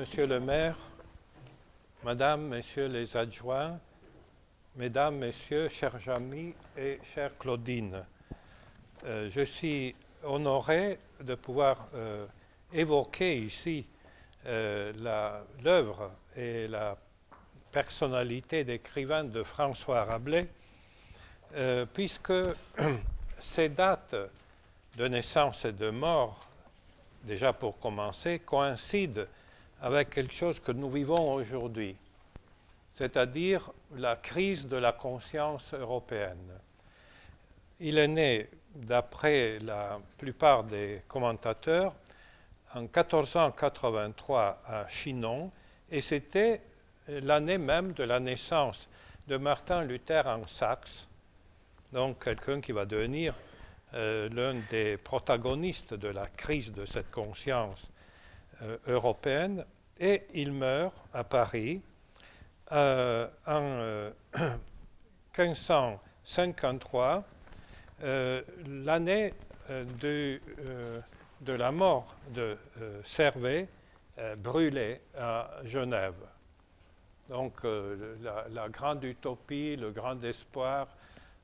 Monsieur le maire, Madame, Messieurs les adjoints, Mesdames, Messieurs, chers amis et chère Claudine, je suis honoré de pouvoir évoquer ici l'œuvre et la personnalité d'écrivain de François Rabelais, puisque ces dates de naissance et de mort, déjà pour commencer, coïncident avec quelque chose que nous vivons aujourd'hui, c'est-à-dire la crise de la conscience européenne. Il est né, d'après la plupart des commentateurs, en 1483 à Chinon, et c'était l'année même de la naissance de Martin Luther en Saxe, donc quelqu'un qui va devenir l'un des protagonistes de la crise de cette conscience européenne, et il meurt à Paris en 1553, l'année de la mort de Servet, brûlé à Genève. Donc la grande utopie, le grand espoir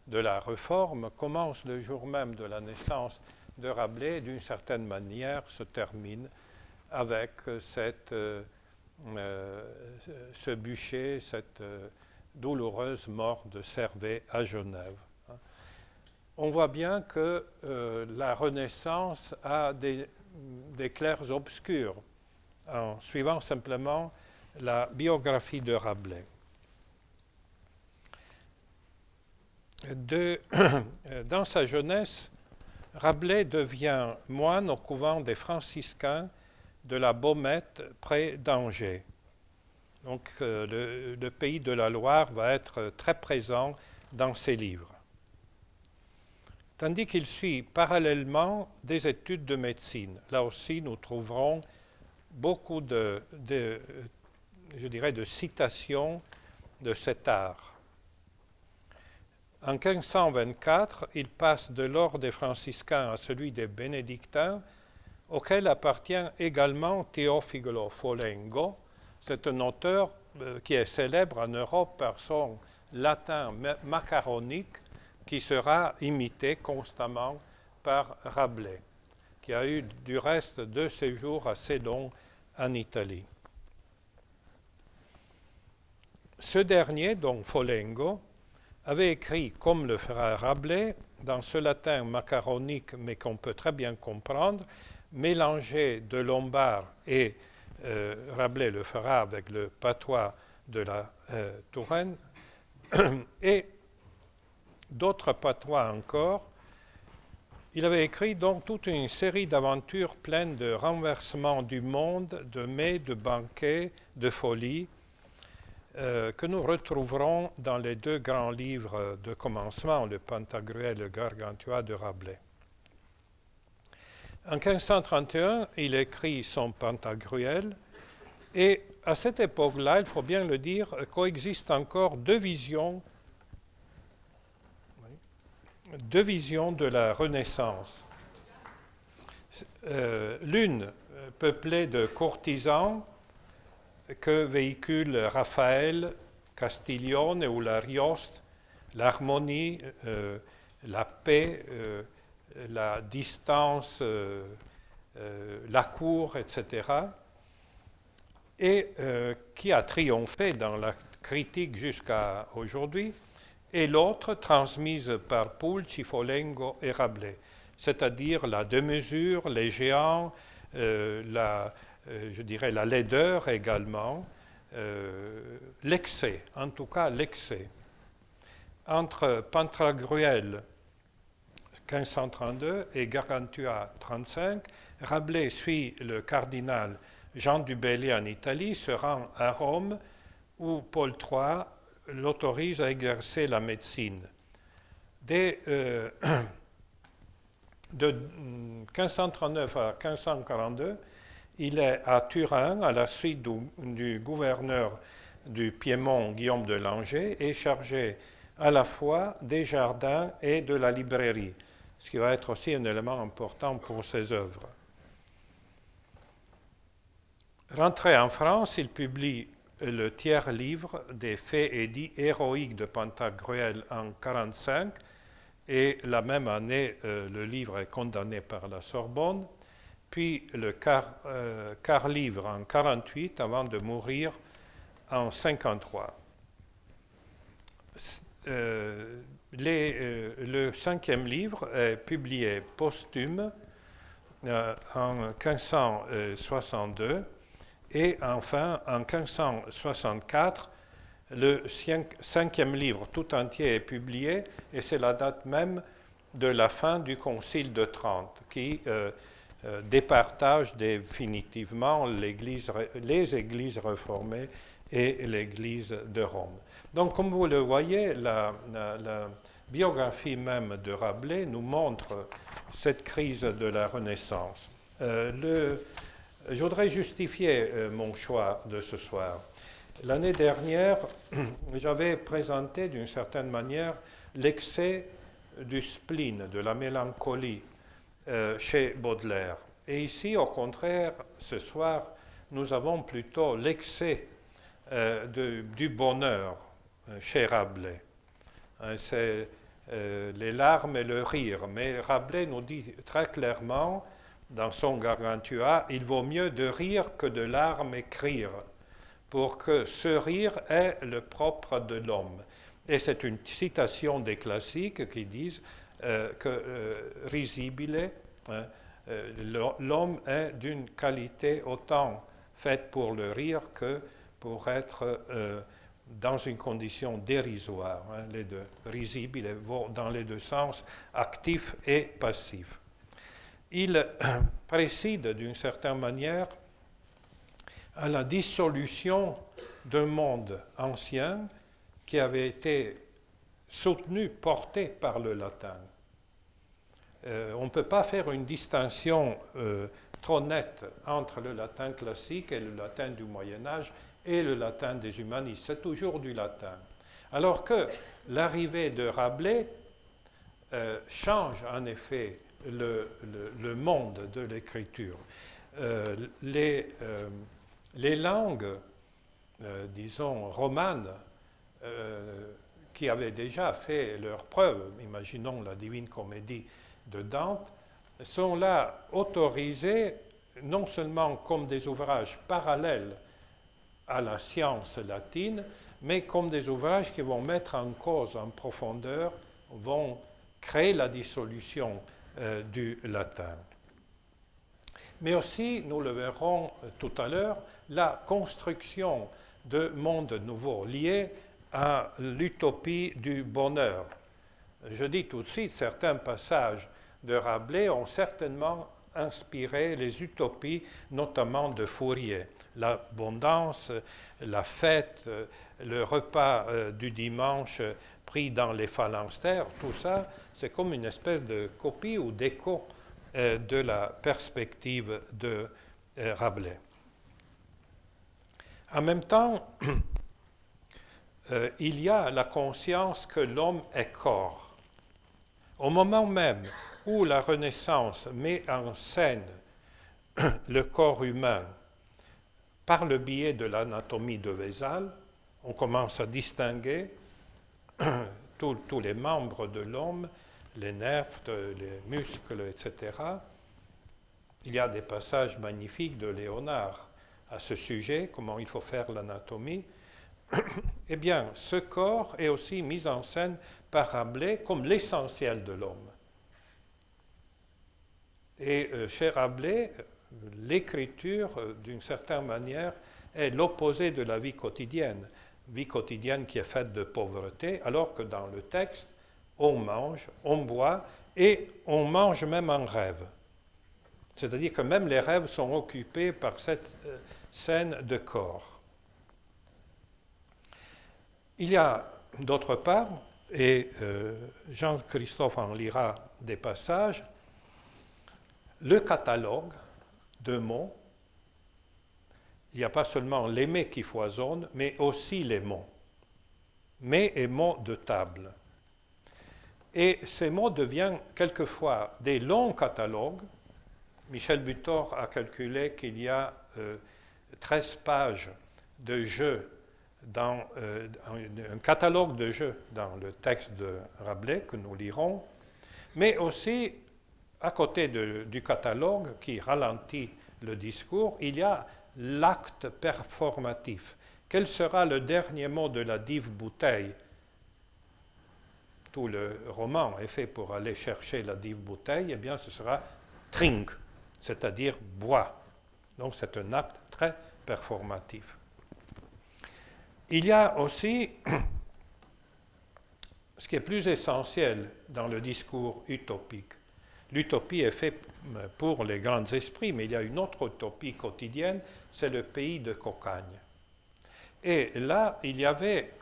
de la réforme commence le jour même de la naissance de Rabelais, d'une certaine manière se termine avec ce bûcher, cette douloureuse mort de Servet à Genève. On voit bien que la Renaissance a des clairs obscurs, en suivant simplement la biographie de Rabelais. Dans sa jeunesse, Rabelais devient moine au couvent des franciscains de la Baumette, près d'Angers. Donc le pays de la Loire va être très présent dans ses livres. Tandis qu'il suit parallèlement des études de médecine. Là aussi, nous trouverons beaucoup de citations de cet art. En 1524, il passe de l'ordre des franciscains à celui des bénédictins, auquel appartient également Teofilo Folengo. C'est un auteur qui est célèbre en Europe par son latin macaronique, qui sera imité constamment par Rabelais, qui a eu du reste 2 séjours assez longs en Italie. Ce dernier, donc Folengo, avait écrit, comme le fera Rabelais, dans ce latin macaronique, mais qu'on peut très bien comprendre, mélangé de lombard, et Rabelais le fera avec le patois de la Touraine, et d'autres patois encore. Il avait écrit donc toute une série d'aventures pleines de renversements du monde, de mets, de banquets, de folies, que nous retrouverons dans les 2 grands livres de commencement, le Pantagruel et le Gargantua de Rabelais. En 1531, il écrit son Pantagruel, et à cette époque-là, il faut bien le dire, coexistent encore 2 visions de la Renaissance. L'une peuplée de courtisans que véhiculent Raphaël, Castiglione ou l'Arioste, l'harmonie, la paix, la distance, la cour, etc., et qui a triomphé dans la critique jusqu'à aujourd'hui, et l'autre transmise par Pulci, Folengo et Rabelais, c'est-à-dire la démesure, les géants, la laideur également, l'excès, en tout cas l'excès. Entre Pantagruel 1532 et Gargantua 35, Rabelais suit le cardinal Jean du Bellay en Italie, se rend à Rome, où Paul III l'autorise à exercer la médecine. De 1539 à 1542, il est à Turin, à la suite du gouverneur du Piémont, Guillaume de Langeais, et chargé à la fois des jardins et de la librairie, ce qui va être aussi un élément important pour ses œuvres. Rentré en France, il publie le tiers livre des faits et dits héroïques de Pantagruel en 1945, et la même année, le livre est condamné par la Sorbonne, puis le quart livre en 1948 avant de mourir en 1953. Le 5e livre est publié posthume en 1562 et enfin en 1564 le 5e livre tout entier est publié et c'est la date même de la fin du Concile de Trente qui départage définitivement les églises réformées et l'Église de Rome. Donc, comme vous le voyez, la biographie même de Rabelais nous montre cette crise de la Renaissance. Je voudrais justifier mon choix de ce soir. L'année dernière, j'avais présenté d'une certaine manière l'excès du spleen, de la mélancolie chez Baudelaire. Et ici, au contraire, ce soir, nous avons plutôt l'excès du bonheur chez Rabelais. C'est les larmes et le rire. Mais Rabelais nous dit très clairement, dans son Gargantua, il vaut mieux de rire que de larmes écrire, pour que ce rire est le propre de l'homme. Et c'est une citation des classiques qui disent que risibile, l'homme est d'une qualité autant faite pour le rire que pour être dans une condition dérisoire. Les deux, risible vont dans les deux sens, actif et passif. Il précède d'une certaine manière à la dissolution d'un monde ancien qui avait été soutenu, porté par le latin. On ne peut pas faire une distinction trop nette entre le latin classique et le latin du Moyen-Âge et le latin des humanistes. C'est toujours du latin. Alors que l'arrivée de Rabelais change en effet le monde de l'écriture. Les langues, disons, romanes, qui avaient déjà fait leurs preuves, imaginons la Divine Comédie de Dante, sont là autorisées non seulement comme des ouvrages parallèles à la science latine, mais comme des ouvrages qui vont mettre en cause, en profondeur, vont créer la dissolution du latin. Mais aussi, nous le verrons tout à l'heure, la construction de mondes nouveaux liés à l'utopie du bonheur. Je dis tout de suite, certains passages de Rabelais ont certainement inspiré les utopies, notamment de Fourier. L'abondance, la fête, le repas du dimanche pris dans les phalanstères, tout ça, c'est comme une espèce de copie ou d'écho de la perspective de Rabelais. En même temps, il y a la conscience que l'homme est corps. Au moment même où la Renaissance met en scène le corps humain par le biais de l'anatomie de Vézal, on commence à distinguer tous les membres de l'homme, les nerfs, les muscles, etc. Il y a des passages magnifiques de Léonard à ce sujet, comment il faut faire l'anatomie. Eh bien, ce corps est aussi mis en scène par Rabelais comme l'essentiel de l'homme. Et chez Rabelais, l'écriture, d'une certaine manière, est l'opposé de la vie quotidienne qui est faite de pauvreté, alors que dans le texte, on mange, on boit, et on mange même en rêve. C'est-à-dire que même les rêves sont occupés par cette scène de corps. Il y a d'autre part, et Jean-Christophe en lira des passages, le catalogue de mots. Il n'y a pas seulement les mets qui foisonnent, mais aussi les mots. Mets et mots de table. Et ces mots deviennent quelquefois des longs catalogues. Michel Butor a calculé qu'il y a 13 pages de jeux, un catalogue de jeux dans le texte de Rabelais que nous lirons, mais aussi, à côté du catalogue qui ralentit le discours, il y a l'acte performatif. Quel sera le dernier mot de la dive bouteille? Tout le roman est fait pour aller chercher la dive bouteille, eh bien ce sera trink, c'est-à-dire bois. Donc c'est un acte très performatif. Il y a aussi ce qui est plus essentiel dans le discours utopique. L'utopie est faite pour les grands esprits, mais il y a une autre utopie quotidienne, c'est le pays de Cocagne. Et là, il y avait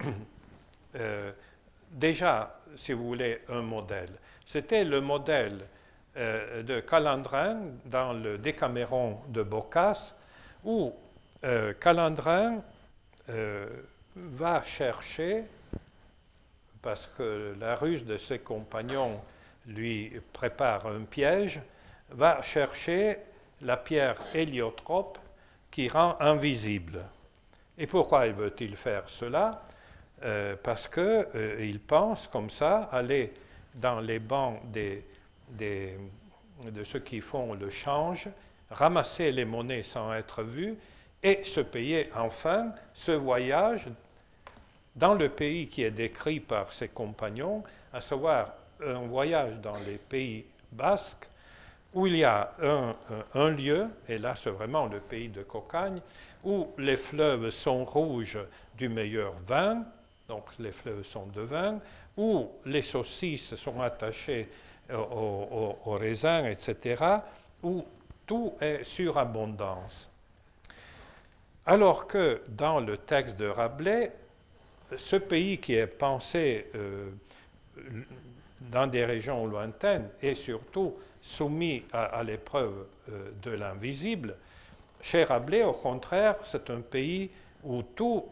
déjà, si vous voulez, un modèle. C'était le modèle de Calandrin dans le Décaméron de Boccace, où Calandrin va chercher, parce que la ruse de ses compagnons lui prépare un piège, va chercher la pierre héliotrope qui rend invisible. Et pourquoi veut-il faire cela? Parce qu'il pense comme ça aller dans les bancs de ceux qui font le change, ramasser les monnaies sans être vu et se payer enfin ce voyage dans le pays qui est décrit par ses compagnons, à savoir un voyage dans les pays basques, où il y a un lieu, et là c'est vraiment le pays de Cocagne, où les fleuves sont rouges du meilleur vin, donc les fleuves sont de vin, où les saucisses sont attachées aux raisins, etc., où tout est surabondance. Alors que dans le texte de Rabelais, ce pays qui est pensé dans des régions lointaines et surtout soumis à l'épreuve de l'invisible, chez Rabelais, au contraire, c'est un pays où tout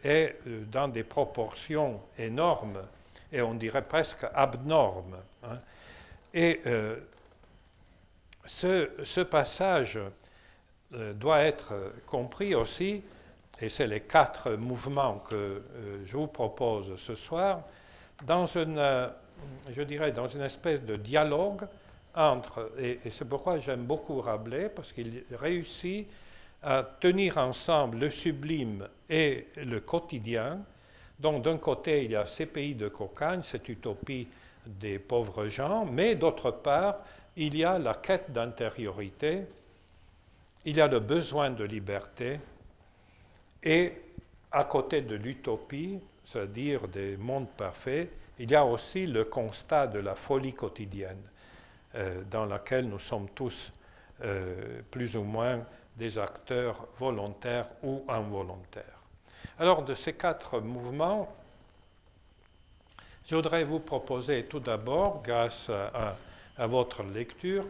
est dans des proportions énormes et on dirait presque abnormes. Hein. Et ce passage doit être compris aussi, et c'est les 4 mouvements que je vous propose ce soir, dans je dirais, dans une espèce de dialogue entre, et c'est pourquoi j'aime beaucoup Rabelais, parce qu'il réussit à tenir ensemble le sublime et le quotidien. Donc d'un côté, il y a ces pays de Cocagne, cette utopie des pauvres gens, mais d'autre part, il y a la quête d'intériorité, il y a le besoin de liberté, et à côté de l'utopie, c'est-à-dire des mondes parfaits, il y a aussi le constat de la folie quotidienne, dans laquelle nous sommes tous plus ou moins des acteurs volontaires ou involontaires. Alors, de ces 4 mouvements, je voudrais vous proposer tout d'abord, grâce à votre lecture,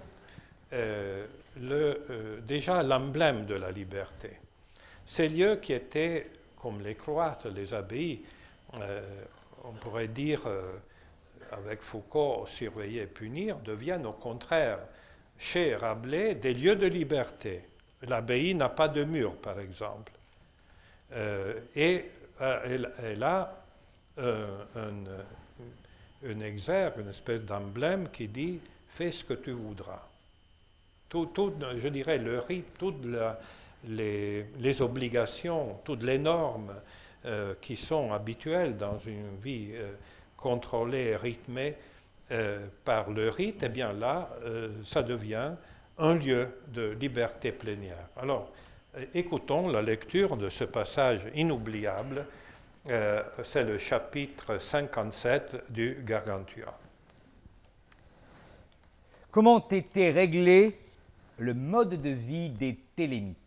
déjà l'emblème de la liberté. Ces lieux qui étaient, comme les cloîtres, les abbayes, on pourrait dire, avec Foucault, surveiller et punir, deviennent au contraire, chez Rabelais, des lieux de liberté. L'abbaye n'a pas de mur, par exemple. Et elle a un exergue, une espèce d'emblème qui dit « fais ce que tu voudras ». Je dirais, le rite, toutes les obligations, toutes les normes qui sont habituelles dans une vie contrôlée et rythmée par le rite, eh bien là, ça devient un lieu de liberté plénière. Alors, écoutons la lecture de ce passage inoubliable. C'est le chapitre 57 du Gargantua. Comment était réglé le mode de vie des Télémites?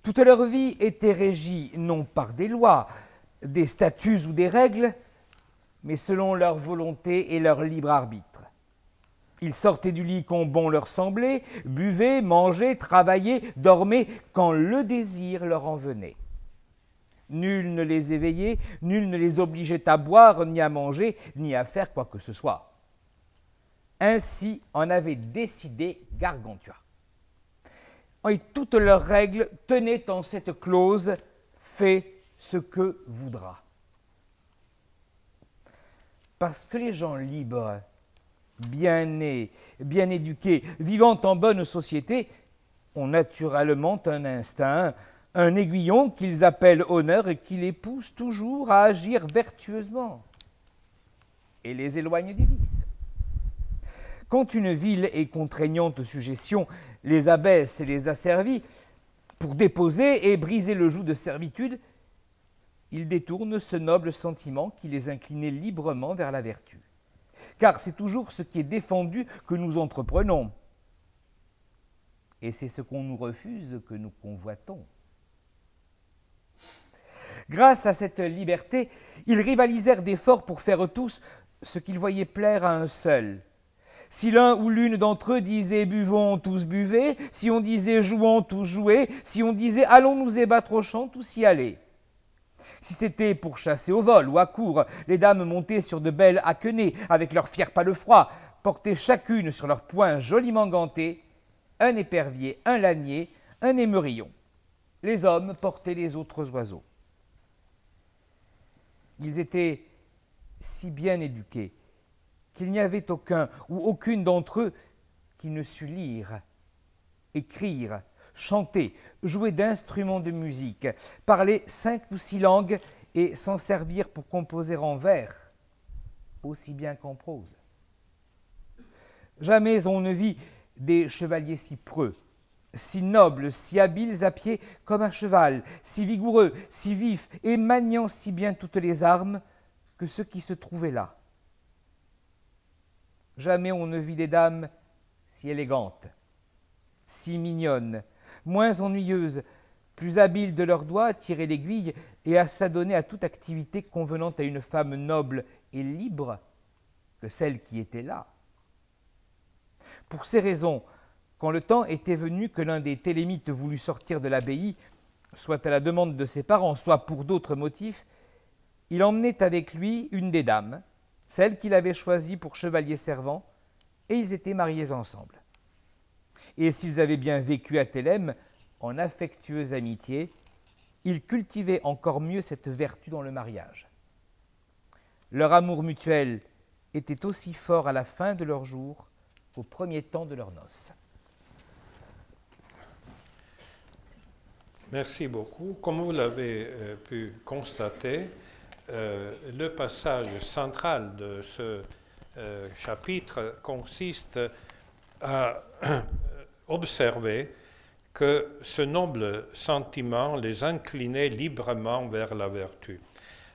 Toute leur vie était régie non par des lois, des statuts ou des règles, mais selon leur volonté et leur libre arbitre. Ils sortaient du lit quand bon leur semblait, buvaient, mangeaient, travaillaient, dormaient quand le désir leur en venait. Nul ne les éveillait, nul ne les obligeait à boire, ni à manger, ni à faire quoi que ce soit. Ainsi en avait décidé Gargantua. et toutes leurs règles tenaient en cette clause « fais ce que voudras ». Parce que les gens libres, bien nés, bien éduqués, vivant en bonne société, ont naturellement un instinct, un aiguillon qu'ils appellent honneur et qui les pousse toujours à agir vertueusement et les éloigne du vice. Quand une ville est contraignante de sujétion, les abaisse et les asservit, pour déposer et briser le joug de servitude, ils détournent ce noble sentiment qui les inclinait librement vers la vertu. Car c'est toujours ce qui est défendu que nous entreprenons. Et c'est ce qu'on nous refuse que nous convoitons. Grâce à cette liberté, ils rivalisèrent d'efforts pour faire tous ce qu'ils voyaient plaire à un seul. Si l'un ou l'une d'entre eux disait « buvons, tous buvez », si on disait « jouons, tous jouez », si on disait « allons nous ébattre au champ, tous y aller ». Si c'était pour chasser au vol ou à court, les dames montaient sur de belles haquenées, avec leurs fiers palefrois, portaient chacune sur leurs poings joliment gantés, un épervier, un lanier, un émerillon. Les hommes portaient les autres oiseaux. Ils étaient si bien éduqués qu'il n'y avait aucun ou aucune d'entre eux qui ne sût lire, écrire, chanter, jouer d'instruments de musique, parler 5 ou 6 langues et s'en servir pour composer en vers, aussi bien qu'en prose. Jamais on ne vit des chevaliers si preux, si nobles, si habiles à pied comme à cheval, si vigoureux, si vifs et maniant si bien toutes les armes que ceux qui se trouvaient là. Jamais on ne vit des dames si élégantes, si mignonnes, moins ennuyeuses, plus habiles de leurs doigts à tirer l'aiguille et à s'adonner à toute activité convenant à une femme noble et libre que celle qui était là. Pour ces raisons, quand le temps était venu que l'un des Télémites voulut sortir de l'abbaye, soit à la demande de ses parents, soit pour d'autres motifs, il emmenait avec lui une des dames, celle qu'il avait choisie pour chevalier servant, et ils étaient mariés ensemble. Et s'ils avaient bien vécu à Thélème, en affectueuse amitié, ils cultivaient encore mieux cette vertu dans le mariage. Leur amour mutuel était aussi fort à la fin de leur jour qu'au premier temps de leurs noces. Merci beaucoup. Comme vous l'avez pu constater, le passage central de ce chapitre consiste à observer que ce noble sentiment les inclinait librement vers la vertu.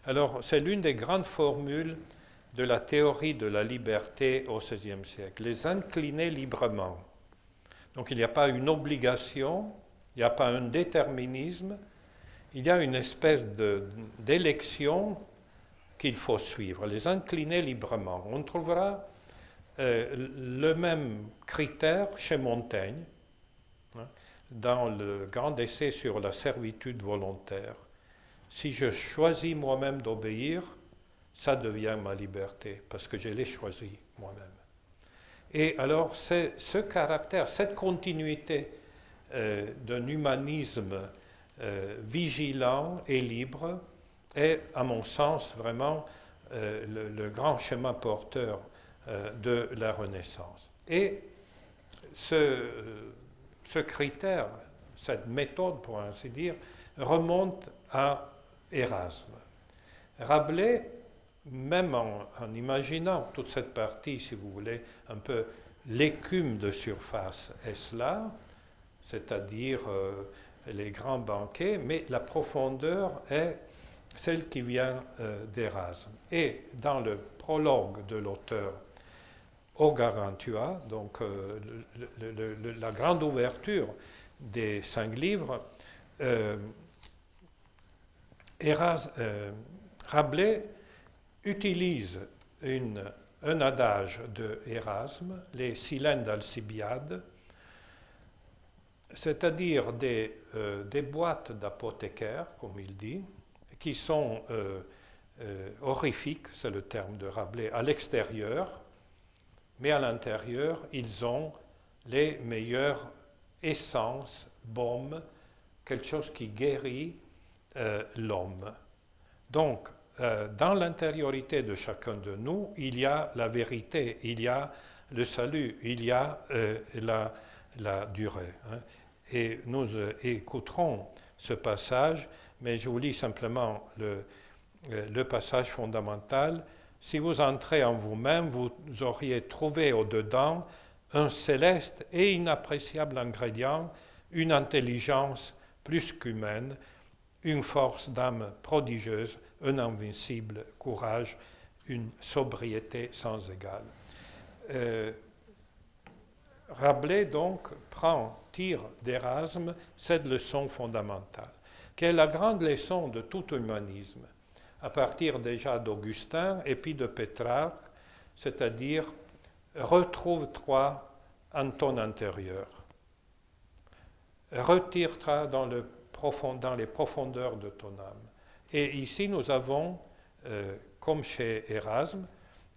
Alors, c'est l'une des grandes formules de la théorie de la liberté au XVIe siècle, les incliner librement. Donc, il n'y a pas une obligation, il n'y a pas un déterminisme, il y a une espèce d'élection qu'il faut suivre, les incliner librement. On trouvera le même critère chez Montaigne, hein, dans le grand essai sur la servitude volontaire. Si je choisis moi-même d'obéir, ça devient ma liberté, parce que je l'ai choisi moi-même. Et alors, c'est ce caractère, cette continuité d'un humanisme vigilant et libre est, à mon sens, vraiment le grand chemin porteur de la Renaissance. Et ce critère, cette méthode, pour ainsi dire, remonte à Érasme. Rabelais, même en imaginant toute cette partie, si vous voulez, un peu l'écume de surface est cela, c'est-à-dire les grands banquets, mais la profondeur est celle qui vient d'Érasme. Et dans le prologue de l'auteur au Garantua, donc la grande ouverture des 5 livres, Rabelais utilise un adage de Érasme, les Silènes d'Alcibiade, c'est-à-dire des boîtes d'apothicaires, comme il dit, qui sont horrifiques, c'est le terme de Rabelais, à l'extérieur, mais à l'intérieur, ils ont les meilleures essences baume, quelque chose qui guérit l'homme. Donc, dans l'intériorité de chacun de nous, il y a la vérité, il y a le salut, il y a la durée. Hein. Et nous écouterons ce passage, mais je vous lis simplement le passage fondamental. Si vous entrez en vous-même, vous auriez trouvé au-dedans un céleste et inappréciable ingrédient, une intelligence plus qu'humaine, une force d'âme prodigieuse, un invincible courage, une sobriété sans égale. Rabelais donc tire d'Erasme cette leçon fondamentale, qui est la grande leçon de tout humanisme, à partir déjà d'Augustin et puis de Pétrarque, c'est-à-dire retrouve-toi en ton intérieur, retire-toi dans les profondeurs de ton âme. Et ici, nous avons, comme chez Erasme,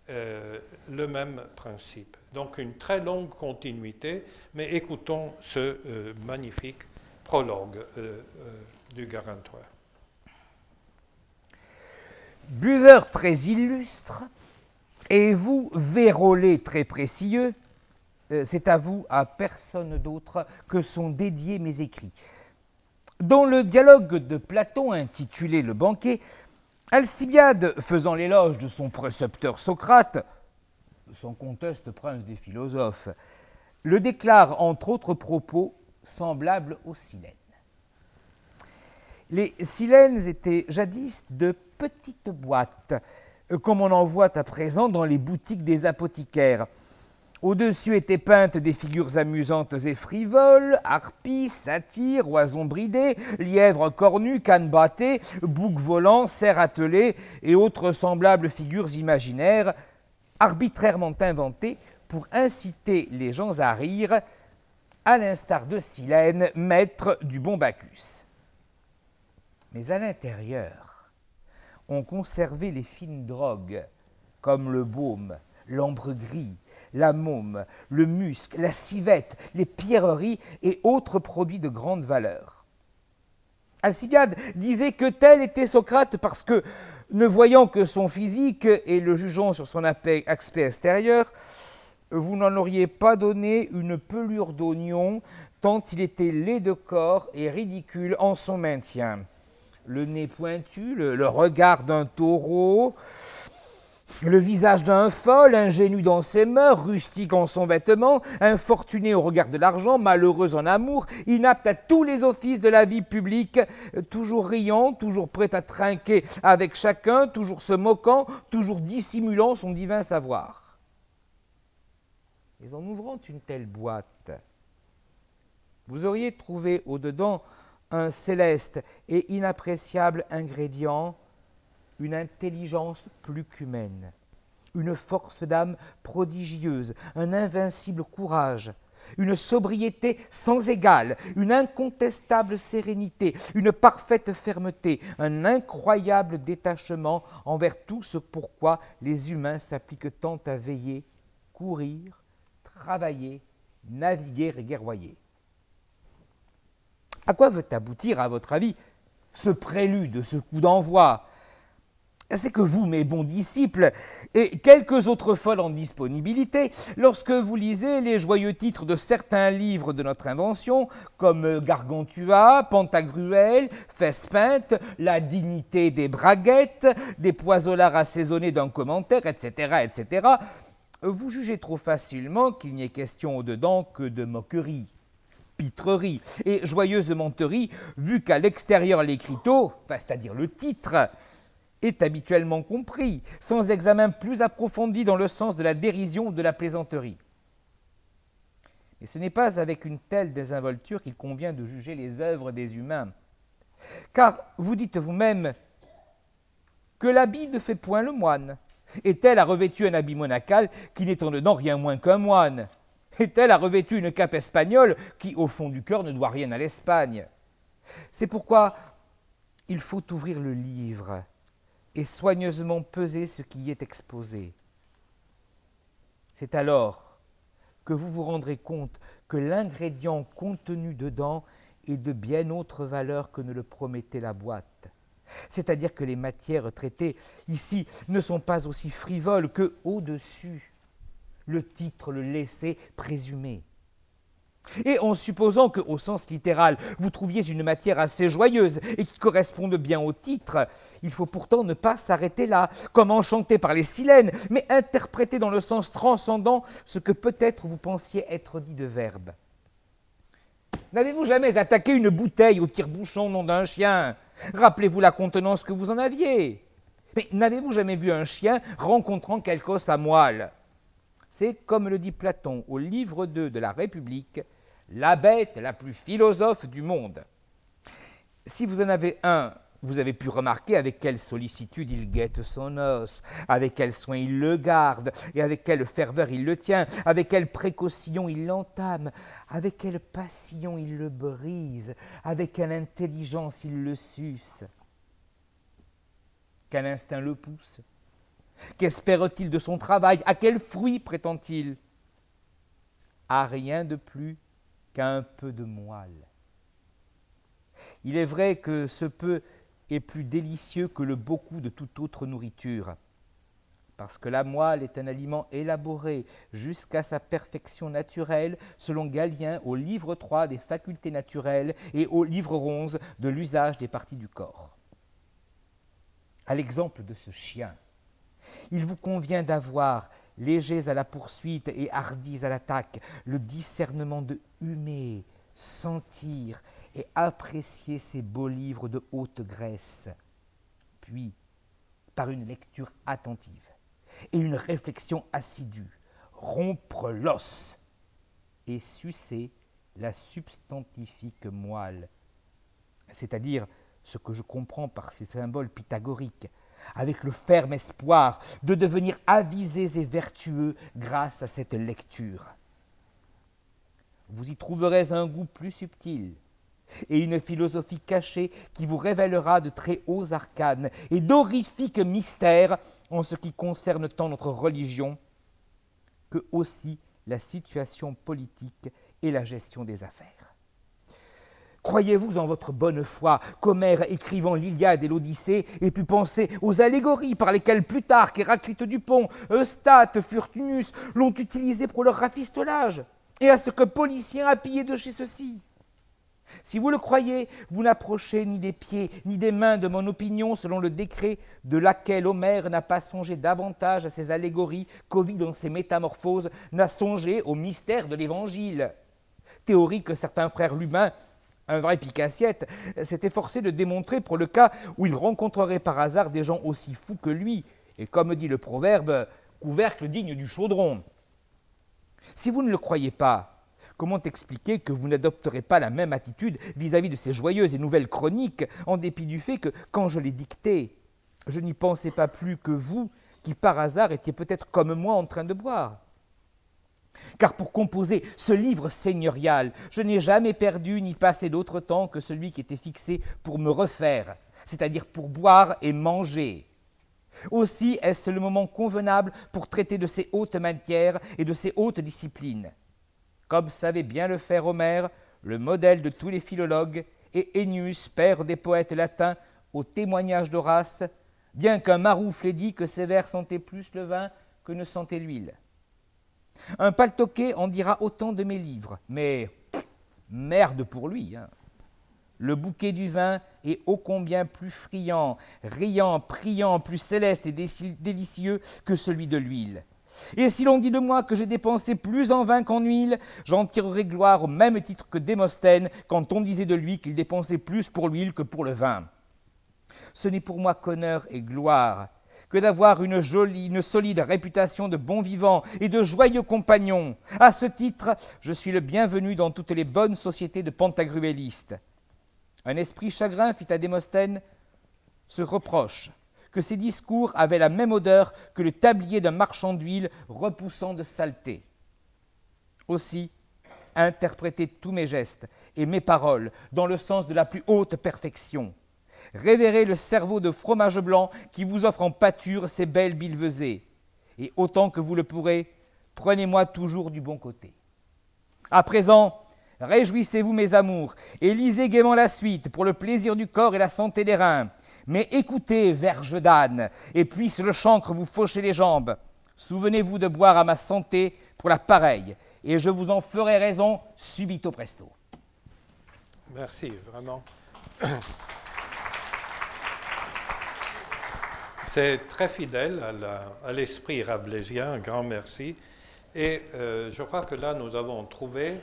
le même principe. Donc une très longue continuité, mais écoutons ce magnifique prologue du Garantois. Buveur très illustre, et vous, vérolés très précieux, c'est à vous, à personne d'autre, que sont dédiés mes écrits. Dans le dialogue de Platon intitulé « Le banquet », Alcibiade, faisant l'éloge de son précepteur Socrate, son conteste prince des philosophes, le déclare entre autres propos semblables aux Silènes. Les Silènes étaient jadis de petites boîtes, comme on en voit à présent dans les boutiques des apothicaires. Au-dessus étaient peintes des figures amusantes et frivoles, harpies, satyres, oisons bridées, lièvres cornus, cannes battées, boucs volants, cerfs attelés et autres semblables figures imaginaires, arbitrairement inventées pour inciter les gens à rire, à l'instar de Silène, maître du bon Bacchus. Mais à l'intérieur, on conservait les fines drogues, comme le baume, l'ambre gris, la môme, le musc, la civette, les pierreries et autres produits de grande valeur. Alcibiade disait que tel était Socrate parce que, ne voyant que son physique et le jugeant sur son aspect extérieur, vous n'en auriez pas donné une pelure d'oignon tant il était laid de corps et ridicule en son maintien. Le nez pointu, le regard d'un taureau, le visage d'un fol, ingénu dans ses mœurs, rustique en son vêtement, infortuné au regard de l'argent, malheureux en amour, inapte à tous les offices de la vie publique, toujours riant, toujours prêt à trinquer avec chacun, toujours se moquant, toujours dissimulant son divin savoir. Mais en ouvrant une telle boîte, vous auriez trouvé au-dedans un céleste et inappréciable ingrédient, une intelligence plus qu'humaine, une force d'âme prodigieuse, un invincible courage, une sobriété sans égale, une incontestable sérénité, une parfaite fermeté, un incroyable détachement envers tout ce pourquoi les humains s'appliquent tant à veiller, courir, travailler, naviguer et guerroyer. À quoi veut aboutir, à votre avis, ce prélude, ce coup d'envoi ? C'est que vous, mes bons disciples, et quelques autres folles en disponibilité, lorsque vous lisez les joyeux titres de certains livres de notre invention, comme Gargantua, Pantagruel, Fesse-Peinte, La dignité des braguettes, des poisolards assaisonnés d'un commentaire, etc., etc., vous jugez trop facilement qu'il n'y ait question au-dedans que de moquerie, pitrerie et joyeuse menterie, vu qu'à l'extérieur l'écriteau, c'est-à-dire le titre, est habituellement compris, sans examen plus approfondi dans le sens de la dérision ou de la plaisanterie. Mais ce n'est pas avec une telle désinvolture qu'il convient de juger les œuvres des humains. Car vous dites vous-même que l'habit ne fait point le moine. Et-elle a revêtu un habit monacal qui n'est en dedans rien moins qu'un moine. Et-elle a revêtu une cape espagnole qui, au fond du cœur, ne doit rien à l'Espagne. C'est pourquoi il faut ouvrir le livre et soigneusement peser ce qui y est exposé. C'est alors que vous vous rendrez compte que l'ingrédient contenu dedans et de bien autres valeurs que ne le promettait la boîte. C'est-à-dire que les matières traitées ici ne sont pas aussi frivoles que au-dessus le titre le laissait présumer. Et en supposant qu'au sens littéral, vous trouviez une matière assez joyeuse et qui corresponde bien au titre, il faut pourtant ne pas s'arrêter là, comme enchanté par les silènes, mais interpréter dans le sens transcendant ce que peut-être vous pensiez être dit de verbe. N'avez-vous jamais attaqué une bouteille au tire-bouchon, nom d'un chien? Rappelez-vous la contenance que vous en aviez. Mais n'avez-vous jamais vu un chien rencontrant quelque os à moelle? C'est, comme le dit Platon au livre 2 de la République, la bête la plus philosophe du monde. Si vous en avez un, vous avez pu remarquer avec quelle sollicitude il guette son os, avec quel soin il le garde, et avec quelle ferveur il le tient, avec quelle précaution il l'entame, avec quelle passion il le brise, avec quelle intelligence il le suce. Quel instinct le pousse? Qu'espère-t-il de son travail? À quel fruit prétend-il? À rien de plus qu'à un peu de moelle. Il est vrai que ce peu est plus délicieux que le beaucoup de toute autre nourriture, parce que la moelle est un aliment élaboré jusqu'à sa perfection naturelle, selon Galien au livre 3 des facultés naturelles et au livre 11 de l'usage des parties du corps. À l'exemple de ce chien, il vous convient d'avoir, légers à la poursuite et hardis à l'attaque, le discernement de humer, sentir et apprécier ces beaux livres de haute Grèce. Puis, par une lecture attentive et une réflexion assidue, rompre l'os et sucer la substantifique moelle, c'est-à-dire ce que je comprends par ces symboles pythagoriques, avec le ferme espoir de devenir avisés et vertueux grâce à cette lecture. Vous y trouverez un goût plus subtil et une philosophie cachée qui vous révélera de très hauts arcanes et d'horrifiques mystères en ce qui concerne tant notre religion que aussi la situation politique et la gestion des affaires. Croyez-vous en votre bonne foi qu'Homère, écrivant l'Iliade et l'Odyssée, ait pu penser aux allégories par lesquelles Plutarque, Héraclite Dupont, Eustate, Furtunius l'ont utilisé pour leur rafistolage, et à ce que Policien a pillé de chez ceux-ci? Si vous le croyez, vous n'approchez ni des pieds ni des mains de mon opinion selon le décret de laquelle Homère n'a pas songé davantage à ses allégories qu'Ovide dans ses métamorphoses n'a songé au mystère de l'Évangile. Théorie que certains frères Lubin, un vrai pique-assiette, s'est efforcé de démontrer pour le cas où il rencontrerait par hasard des gens aussi fous que lui, et comme dit le proverbe, couvercle digne du chaudron. Si vous ne le croyez pas, comment expliquer que vous n'adopterez pas la même attitude vis-à-vis de ces joyeuses et nouvelles chroniques, en dépit du fait que, quand je les dictais, je n'y pensais pas plus que vous, qui par hasard étiez peut-être comme moi en train de boire? Car pour composer ce livre seigneurial, je n'ai jamais perdu ni passé d'autre temps que celui qui était fixé pour me refaire, c'est-à-dire pour boire et manger. Aussi est-ce le moment convenable pour traiter de ces hautes matières et de ces hautes disciplines. Comme savait bien le faire Homère, le modèle de tous les philologues, et Ennius, père des poètes latins, au témoignage d'Horace, bien qu'un maroufle ait dit que ses vers sentaient plus le vin que ne sentait l'huile. Un paltoquet en dira autant de mes livres, mais merde pour lui. Le bouquet du vin est ô combien plus friand, riant, priant, plus céleste et délicieux que celui de l'huile. Et si l'on dit de moi que j'ai dépensé plus en vin qu'en huile, j'en tirerai gloire au même titre que Démosthène quand on disait de lui qu'il dépensait plus pour l'huile que pour le vin. Ce n'est pour moi qu'honneur et gloire que d'avoir une solide réputation de bon vivant et de joyeux compagnon. À ce titre, je suis le bienvenu dans toutes les bonnes sociétés de pantagruélistes. Un esprit chagrin fit à Démosthène ce reproche, que ses discours avaient la même odeur que le tablier d'un marchand d'huile repoussant de saleté. Aussi, interprétez tous mes gestes et mes paroles dans le sens de la plus haute perfection. Révérez le cerveau de fromage blanc qui vous offre en pâture ces belles billevesées. Et autant que vous le pourrez, prenez-moi toujours du bon côté. À présent, Réjouissez-vous, mes amours, et lisez gaiement la suite pour le plaisir du corps et la santé des reins. Mais écoutez, verge d'âne, et puisse le chancre vous faucher les jambes. Souvenez-vous de boire à ma santé pour la pareille, et je vous en ferai raison subito presto. Merci, vraiment. C'est très fidèle à l'esprit rabelaisien, un grand merci. Et je crois que là, nous avons trouvé,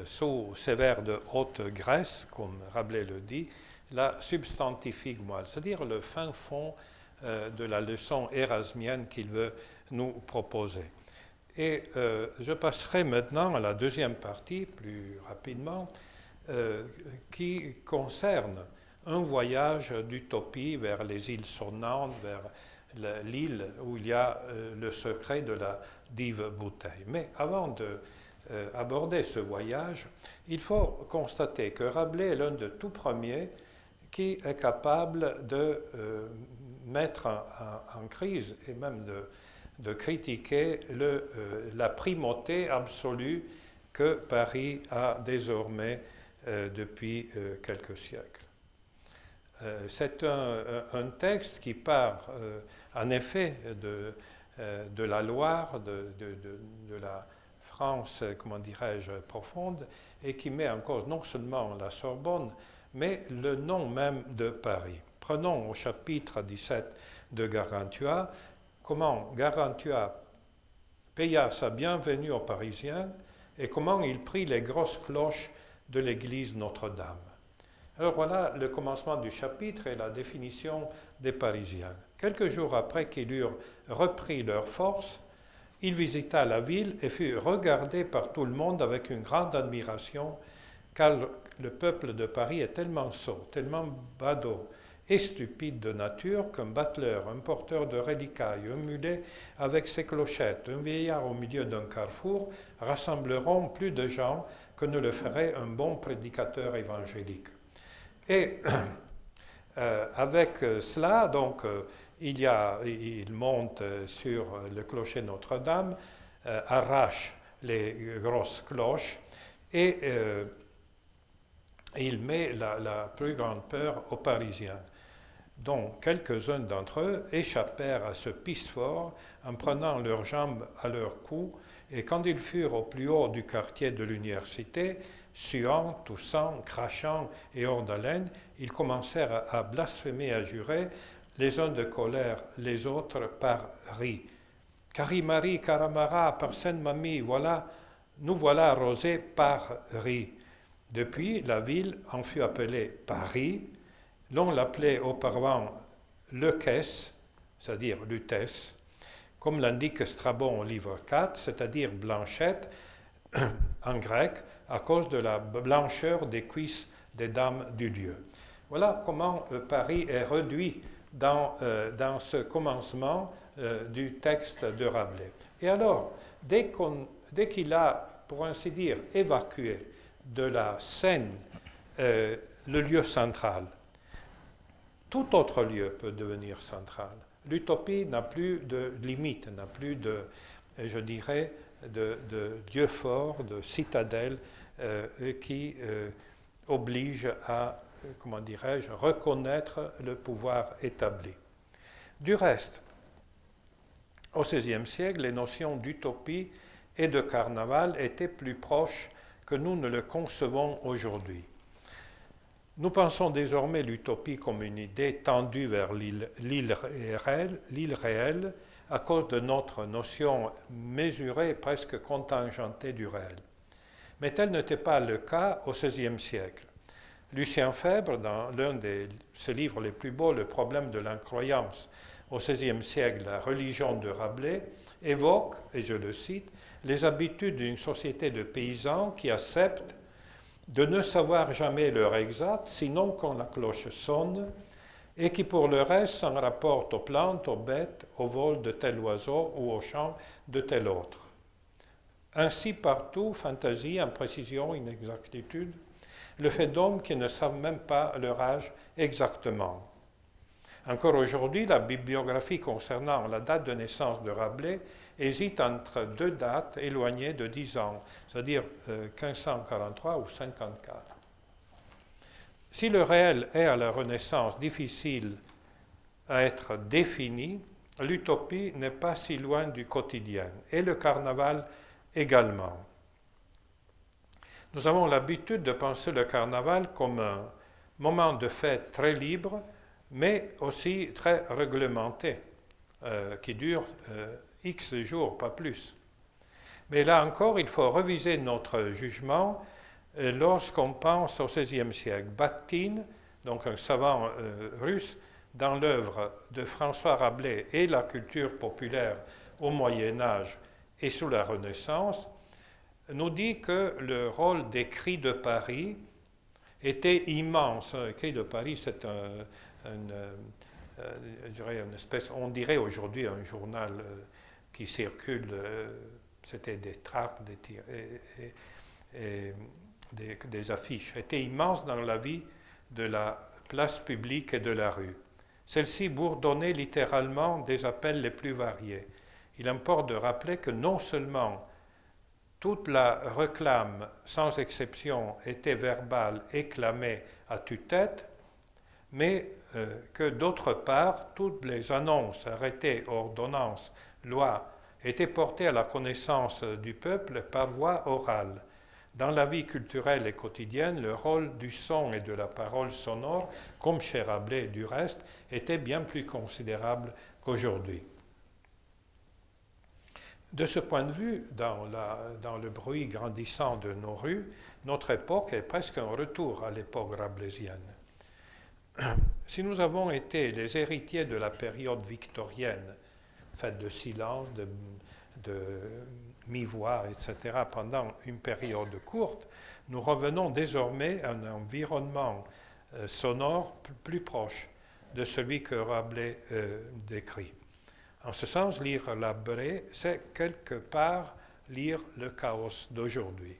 sous ces vers de haute Grèce, comme Rabelais le dit, la substantifique moelle, c'est-à-dire le fin fond de la leçon érasmienne qu'il veut nous proposer. Et je passerai maintenant à la deuxième partie, plus rapidement, qui concerne un voyage d'utopie vers les îles sonnantes, vers l'île où il y a le secret de la dive bouteille. Mais avant d'aborder ce voyage, il faut constater que Rabelais est l'un des tout premiers qui est capable de mettre en crise et même de critiquer la primauté absolue que Paris a désormais depuis quelques siècles. C'est un texte qui part en effet de la Loire, de la France, comment dirais-je, profonde, et qui met en cause non seulement la Sorbonne, mais le nom même de Paris. Prenons au chapitre 17 de Gargantua, comment Gargantua paya sa bienvenue aux Parisiens et comment il prit les grosses cloches de l'église Notre-Dame. Alors voilà le commencement du chapitre et la définition des Parisiens. Quelques jours après qu'ils eurent repris leur force, il visita la ville et fut regardé par tout le monde avec une grande admiration, car le peuple de Paris est tellement sot, tellement badaud et stupide de nature qu'un battleur, un porteur de reliquailles, un mulet avec ses clochettes, un vieillard au milieu d'un carrefour rassembleront plus de gens que ne le ferait un bon prédicateur évangélique. Et avec cela, donc, il monte sur le clocher Notre-Dame, arrache les grosses cloches et il met la plus grande peur aux Parisiens, dont quelques-uns d'entre eux échappèrent à ce pisse-fort en prenant leurs jambes à leur cou, et quand ils furent au plus haut du quartier de l'université, suant, toussant, crachant et hors d'haleine, ils commencèrent à blasphémer et à jurer, les uns de colère, les autres par rire. Carimari, Caramara, par Sainte-Mamie, voilà, nous voilà arrosés par rire. Depuis, la ville en fut appelée Paris. L'on l'appelait auparavant Leucès, c'est-à-dire Lutèce, comme l'indique Strabon au livre 4, c'est-à-dire Blanchette, en grec, à cause de la blancheur des cuisses des dames du lieu. Voilà comment Paris est réduit dans ce commencement du texte de Rabelais. Et alors, dès qu'il a, pour ainsi dire, évacué de la scène le lieu central, tout autre lieu peut devenir central. L'utopie n'a plus de limite, n'a plus de, je dirais, de lieu fort, de citadelle qui oblige à, comment dirais-je, reconnaître le pouvoir établi. Du reste, au XVIe siècle, les notions d'utopie et de carnaval étaient plus proches que nous ne le concevons aujourd'hui. Nous pensons désormais l'utopie comme une idée tendue vers l'île réelle à cause de notre notion mesurée, presque contingentée du réel. Mais tel n'était pas le cas au XVIe siècle. Lucien Febvre, dans l'un de ses livres les plus beaux, Le problème de l'incroyance, au XVIe siècle, la religion de Rabelais, évoque, et je le cite, les habitudes d'une société de paysans qui acceptent de ne savoir jamais l'heure exacte, sinon quand la cloche sonne, et qui pour le reste s'en rapportent aux plantes, aux bêtes, au vol de tel oiseau ou au chant de tel autre. Ainsi partout, fantaisie, imprécision, inexactitude, le fait d'hommes qui ne savent même pas leur âge exactement. Encore aujourd'hui, la bibliographie concernant la date de naissance de Rabelais hésite entre deux dates éloignées de 10 ans, c'est-à-dire 1543 ou 54. Si le réel est à la Renaissance difficile à être défini, l'utopie n'est pas si loin du quotidien, et le carnaval également. Nous avons l'habitude de penser le carnaval comme un moment de fête très libre, mais aussi très réglementé, qui dure X jours, pas plus. Mais là encore, il faut reviser notre jugement lorsqu'on pense au XVIe siècle. Bakhtin, donc un savant russe, dans l'œuvre de François Rabelais et la culture populaire au Moyen-Âge et sous la Renaissance, nous dit que le rôle des cris de Paris était immense. Les cris de Paris, c'est une espèce, on dirait aujourd'hui un journal qui circule, c'était des tracts, des affiches, était immense dans la vie de la place publique et de la rue. Celle-ci bourdonnait littéralement des appels les plus variés. Il importe de rappeler que non seulement toute la réclame, sans exception, était verbale et clamée à tue-tête, mais que d'autre part, toutes les annonces, arrêtés, ordonnances, lois, étaient portées à la connaissance du peuple par voie orale. Dans la vie culturelle et quotidienne, le rôle du son et de la parole sonore, comme chez Rabelais du reste, était bien plus considérable qu'aujourd'hui. De ce point de vue, dans le bruit grandissant de nos rues, notre époque est presque un retour à l'époque rabelaisienne. Si nous avons été les héritiers de la période victorienne, faite de silence, de mi-voix, etc., pendant une période courte, nous revenons désormais à un environnement sonore plus proche de celui que Rabelais décrit. En ce sens, lire Rabelais, c'est quelque part lire le chaos d'aujourd'hui.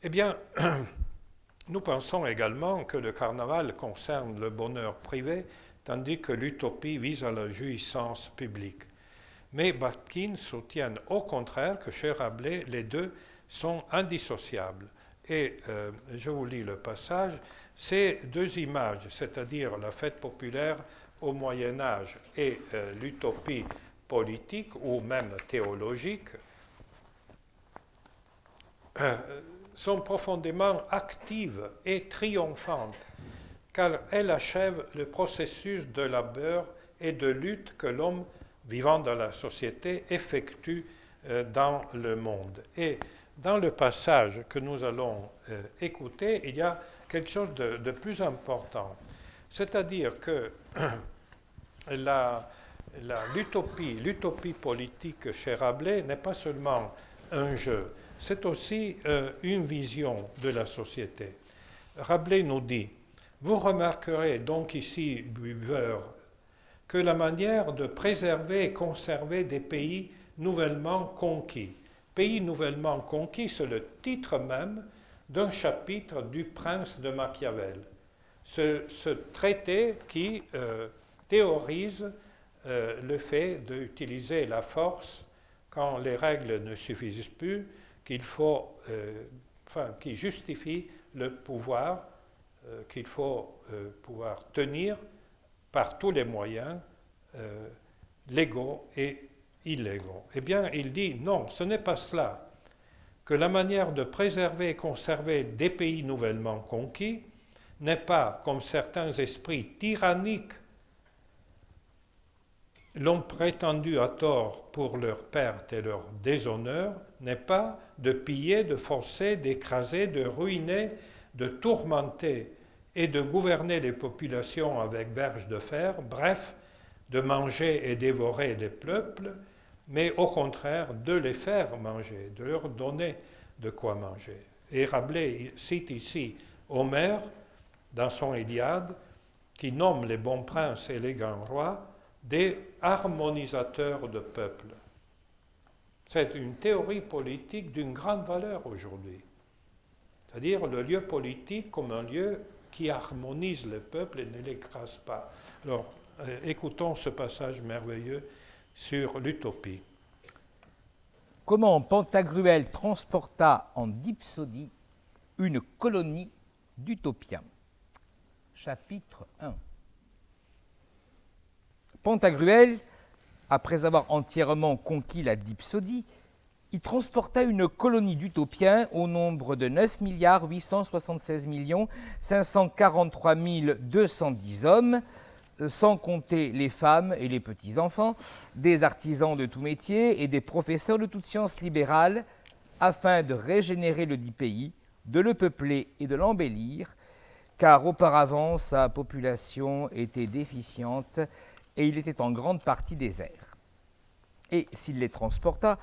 Eh bien, nous pensons également que le carnaval concerne le bonheur privé, tandis que l'utopie vise à la jouissance publique. Mais Bakhtin soutient au contraire que chez Rabelais, les deux sont indissociables. Et je vous lis le passage. Ces deux images, c'est-à-dire la fête populaire au Moyen-Âge et l'utopie politique ou même théologique, sont profondément actives et triomphantes, car elles achèvent le processus de labeur et de lutte que l'homme vivant dans la société effectue dans le monde. Et dans le passage que nous allons écouter, il y a quelque chose de plus important. C'est-à-dire que l'utopie politique chez Rabelais n'est pas seulement un jeu, c'est aussi une vision de la société. Rabelais nous dit « Vous remarquerez donc ici, buveurs, que la manière de préserver et conserver des pays nouvellement conquis. Pays nouvellement conquis, c'est le titre même d'un chapitre du Prince de Machiavel. Ce traité qui théorise le fait d'utiliser la force quand les règles ne suffisent plus, qui justifie le pouvoir qu'il faut pouvoir tenir par tous les moyens, légaux et illégaux. Eh bien, il dit non, ce n'est pas cela. Que la manière de préserver et conserver des pays nouvellement conquis n'est pas, comme certains esprits tyranniques l'ont prétendu à tort pour leur perte et leur déshonneur, n'est pas de piller, de forcer, d'écraser, de ruiner, de tourmenter et de gouverner les populations avec verge de fer, bref, de manger et dévorer les peuples, mais au contraire de les faire manger, de leur donner de quoi manger. Et Rabelais cite ici Homère, dans son Iliade, qui nomme les bons princes et les grands rois des harmonisateurs de peuples. C'est une théorie politique d'une grande valeur aujourd'hui. C'est-à-dire le lieu politique comme un lieu qui harmonise le peuple et ne l'écrase pas. Alors, écoutons ce passage merveilleux sur l'utopie. comment Pantagruel transporta en Dipsodie une colonie d'Utopiens. Chapitre 1. Pantagruel, après avoir entièrement conquis la Dipsodie, y transporta une colonie d'Utopiens au nombre de 9 876 543 210 hommes, sans compter les femmes et les petits-enfants, des artisans de tout métier et des professeurs de toutes sciences libérales, afin de régénérer le dit pays, de le peupler et de l'embellir, car auparavant sa population était déficiente et il était en grande partie désert. Et s'il les transporta,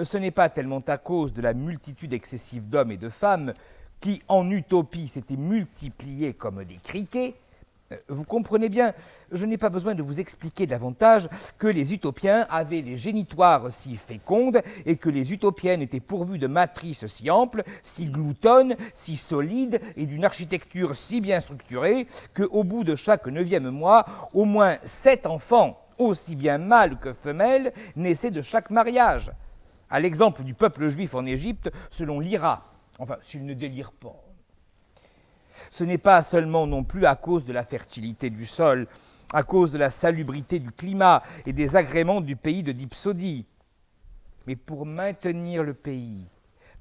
ce n'est pas tellement à cause de la multitude excessive d'hommes et de femmes qui, en utopie, s'étaient multipliés comme des criquets. Vous comprenez bien, je n'ai pas besoin de vous expliquer davantage que les utopiens avaient les génitoires si fécondes et que les utopiennes étaient pourvues de matrices si amples, si gloutonnes, si solides et d'une architecture si bien structurée qu'au bout de chaque 9e mois, au moins 7 enfants, aussi bien mâles que femelles, naissaient de chaque mariage. À l'exemple du peuple juif en Égypte, selon l'IRA, enfin, s'il ne délire pas. Ce n'est pas seulement non plus à cause de la fertilité du sol, à cause de la salubrité du climat et des agréments du pays de Dipsodie, mais pour maintenir le pays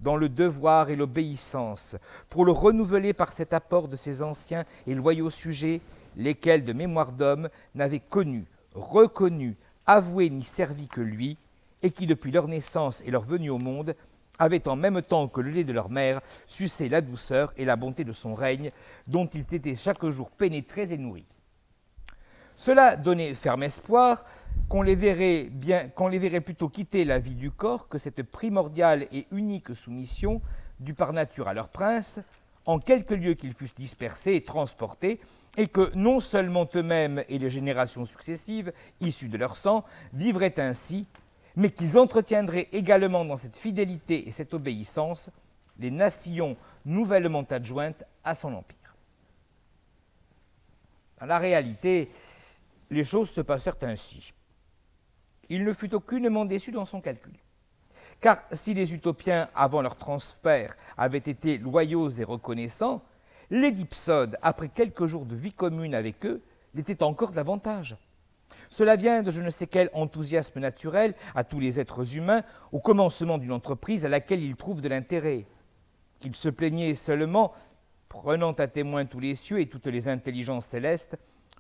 dans le devoir et l'obéissance, pour le renouveler par cet apport de ses anciens et loyaux sujets, lesquels de mémoire d'homme n'avaient connu, reconnu, avoué ni servi que lui, et qui, depuis leur naissance et leur venue au monde, avaient en même temps que le lait de leur mère sucé la douceur et la bonté de son règne, dont ils étaient chaque jour pénétrés et nourris. Cela donnait ferme espoir qu'on les verrait plutôt quitter la vie du corps que cette primordiale et unique soumission due par nature à leur prince, en quelque lieu qu'ils fussent dispersés et transportés, et que non seulement eux-mêmes et les générations successives, issues de leur sang, vivraient ainsi, mais qu'ils entretiendraient également dans cette fidélité et cette obéissance les nations nouvellement adjointes à son empire. Dans la réalité, les choses se passèrent ainsi. Il ne fut aucunement déçu dans son calcul. Car si les utopiens, avant leur transfert, avaient été loyaux et reconnaissants, les dipsodes, après quelques jours de vie commune avec eux, l'étaient encore davantage. Cela vient de je ne sais quel enthousiasme naturel à tous les êtres humains au commencement d'une entreprise à laquelle ils trouvent de l'intérêt. Ils se plaignaient seulement, prenant à témoin tous les cieux et toutes les intelligences célestes,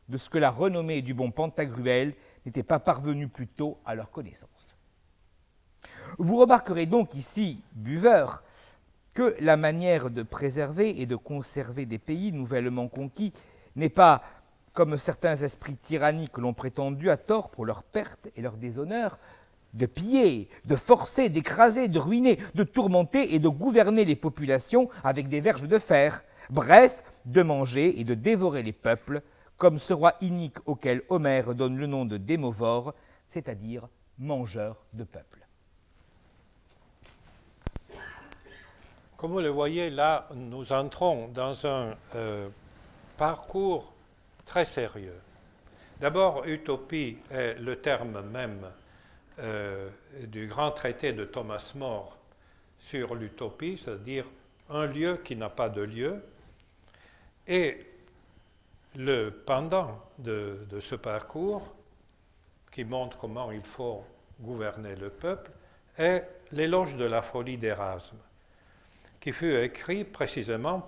de ce que la renommée du bon Pantagruel n'était pas parvenue plus tôt à leur connaissance. Vous remarquerez donc ici, buveurs, que la manière de préserver et de conserver des pays nouvellement conquis n'est pas, comme certains esprits tyranniques l'ont prétendu à tort pour leur perte et leur déshonneur, de piller, de forcer, d'écraser, de ruiner, de tourmenter et de gouverner les populations avec des verges de fer, bref, de manger et de dévorer les peuples, comme ce roi inique auquel Homère donne le nom de Démovore, c'est-à-dire mangeur de peuples. Comme vous le voyez, là, nous entrons dans un parcours très sérieux. D'abord, utopie est le terme même du grand traité de Thomas More sur l'utopie, c'est-à-dire un lieu qui n'a pas de lieu. Et le pendant de ce parcours, qui montre comment il faut gouverner le peuple, est l'éloge de la folie d'Érasme, qui fut écrit précisément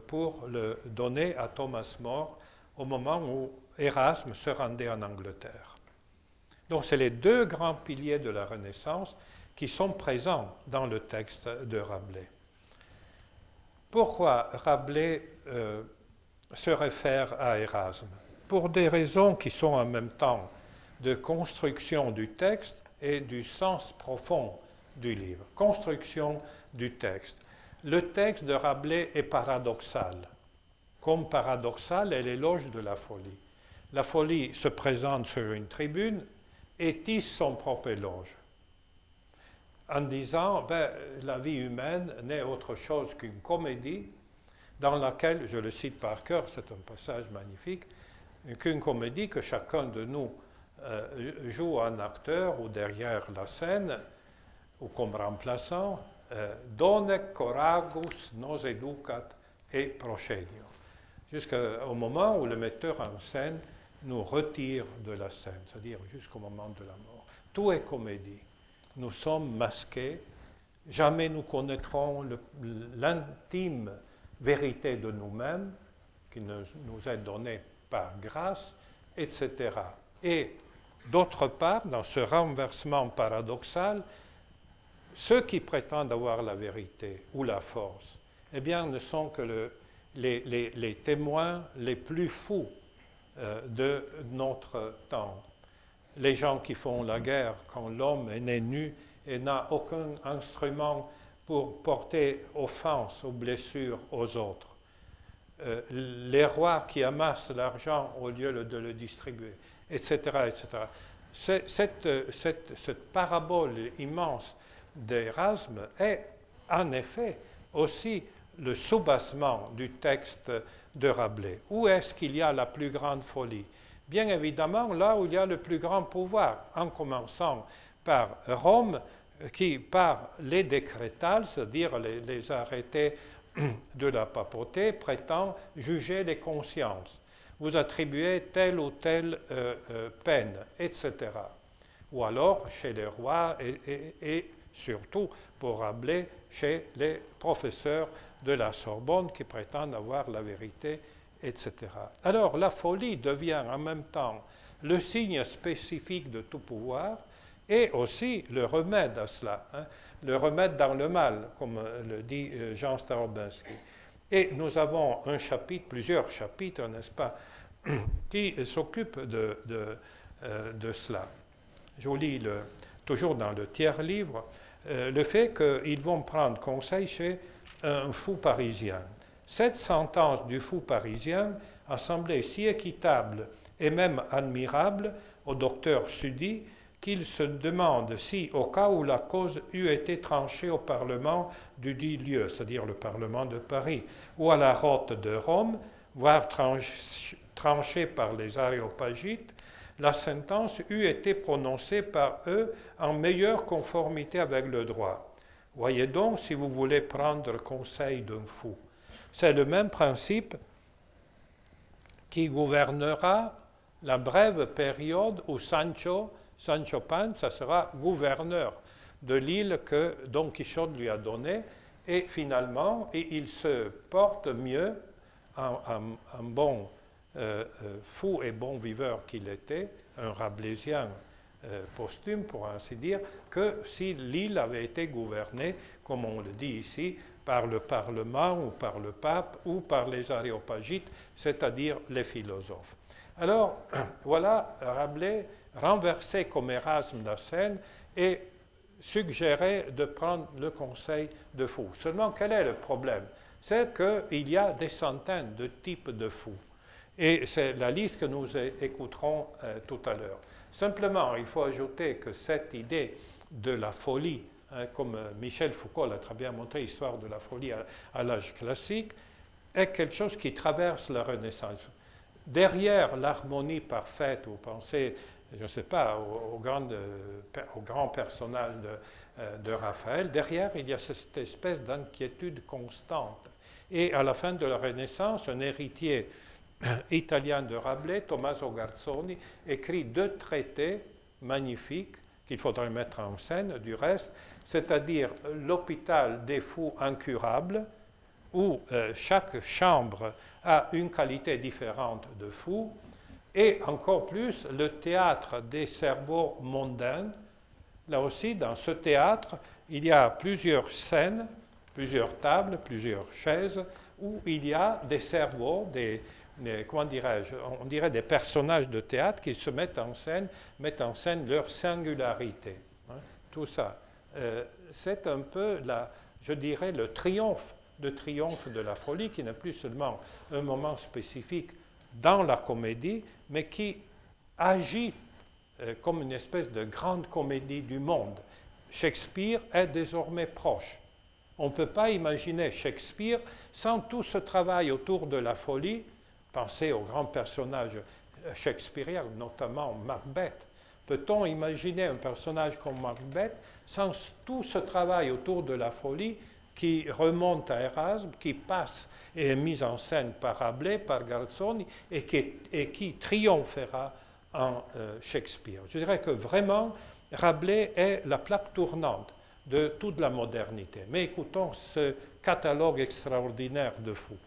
pour le donner à Thomas More au moment où Érasme se rendait en Angleterre. Donc, c'est les deux grands piliers de la Renaissance qui sont présents dans le texte de Rabelais. Pourquoi Rabelais se réfère à Érasme? Pour des raisons qui sont en même temps de construction du texte et du sens profond du livre. Construction du texte. Le texte de Rabelais est paradoxal. Comme paradoxal est l'éloge de la folie. La folie se présente sur une tribune et tisse son propre éloge, en disant la vie humaine n'est autre chose qu'une comédie dans laquelle, je le cite par cœur, c'est un passage magnifique, qu'une comédie que chacun de nous joue en acteur ou derrière la scène, ou comme remplaçant, donec coragus nos educat et procenio, jusqu'au moment où le metteur en scène nous retire de la scène, c'est-à-dire jusqu'au moment de la mort. Tout est comédie. Nous sommes masqués, jamais nous connaîtrons l'intime vérité de nous-mêmes, qui nous est donnée par grâce, etc. Et d'autre part, dans ce renversement paradoxal, ceux qui prétendent avoir la vérité ou la force, eh bien, ne sont que les témoins les plus fous de notre temps. Les gens qui font la guerre quand l'homme est né nu et n'a aucun instrument pour porter offense ou blessure aux autres. Les rois qui amassent l'argent au lieu de le distribuer, etc. etc. Cette parabole immense d'Erasme est en effet aussi le soubassement du texte de Rabelais. Où est-ce qu'il y a la plus grande folie? Bien évidemment, là où il y a le plus grand pouvoir, en commençant par Rome, qui, par les décrétales, c'est-à-dire les arrêtés de la papauté, prétend juger les consciences. Vous attribuez telle ou telle peine, etc. Ou alors chez les rois et surtout, pour Rabelais, chez les professeurs de la Sorbonne qui prétendent avoir la vérité, etc. Alors la folie devient en même temps le signe spécifique de tout pouvoir et aussi le remède à cela, hein, le remède dans le mal, comme le dit Jean Starobinski. Et nous avons un chapitre, plusieurs chapitres, n'est-ce pas, qui s'occupent de cela. Je vous lis toujours dans le tiers livre, le fait qu'ils vont prendre conseil chez un fou parisien. Cette sentence du fou parisien a semblé si équitable et même admirable au docteur Sully qu'il se demande si, au cas où la cause eût été tranchée au Parlement du dit lieu, c'est-à-dire le Parlement de Paris, ou à la Rote de Rome, voire tranchée par les Aréopagites, la sentence eût été prononcée par eux en meilleure conformité avec le droit. Voyez donc si vous voulez prendre conseil d'un fou. C'est le même principe qui gouvernera la brève période où Sancho Panza sera gouverneur de l'île que Don Quichotte lui a donnée, et finalement, il se porte mieux, un bon fou et bon viveur qu'il était, un rabelaisien posthume pour ainsi dire, que si l'île avait été gouvernée, comme on le dit ici, par le Parlement ou par le pape ou par les Aréopagites, c'est-à-dire les philosophes. Alors, voilà, Rabelais renversait comme Erasme la scène et suggérait de prendre le conseil de fous. Seulement, quel est le problème? C'est qu'il y a des centaines de types de fous. Et c'est la liste que nous écouterons tout à l'heure. Simplement, il faut ajouter que cette idée de la folie, comme Michel Foucault l'a très bien montré, Histoire de la folie à l'âge classique, est quelque chose qui traverse la Renaissance. Derrière l'harmonie parfaite, vous pensez, je ne sais pas, au grand personnage de Raphaël, derrière il y a cette espèce d'inquiétude constante. Et à la fin de la Renaissance, un héritier italien de Rabelais, Tommaso Garzoni, écrit 2 traités magnifiques qu'il faudrait mettre en scène du reste, c'est-à-dire l'hôpital des fous incurables, où chaque chambre a une qualité différente de fou, et encore plus le théâtre des cerveaux mondains. Là aussi, dans ce théâtre, il y a plusieurs scènes, plusieurs tables, plusieurs chaises, où il y a des cerveaux, comment dirais-je, on dirait des personnages de théâtre qui se mettent en scène leur singularité. Hein, tout ça. C'est un peu, je dirais, le triomphe de la folie, qui n'est plus seulement un moment spécifique dans la comédie, mais qui agit comme une espèce de grande comédie du monde. Shakespeare est désormais proche. On ne peut pas imaginer Shakespeare sans tout ce travail autour de la folie. Pensez aux grands personnages shakespeariens, notamment Macbeth. Peut-on imaginer un personnage comme Macbeth sans tout ce travail autour de la folie qui remonte à Erasme, qui passe et est mis en scène par Rabelais, par Garzoni, et qui triomphera en Shakespeare. Je dirais que vraiment, Rabelais est la plaque tournante de toute la modernité. Mais écoutons ce catalogue extraordinaire de fous.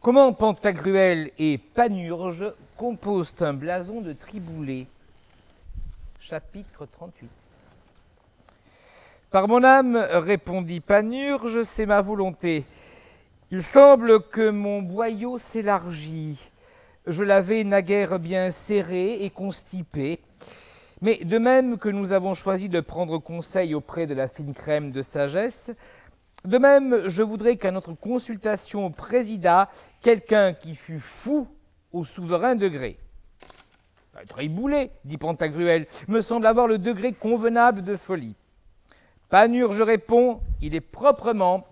Comment Pantagruel et Panurge composent un blason de Triboulet. Chapitre 38. Par mon âme, répondit Panurge, c'est ma volonté. Il semble que mon boyau s'élargit. Je l'avais naguère bien serré et constipé. Mais de même que nous avons choisi de prendre conseil auprès de la fine crème de sagesse, de même je voudrais qu'à notre consultation présidât quelqu'un qui fût fou au souverain degré. Triboulet, dit Pantagruel, me semble avoir le degré convenable de folie. Panurge répond, il est proprement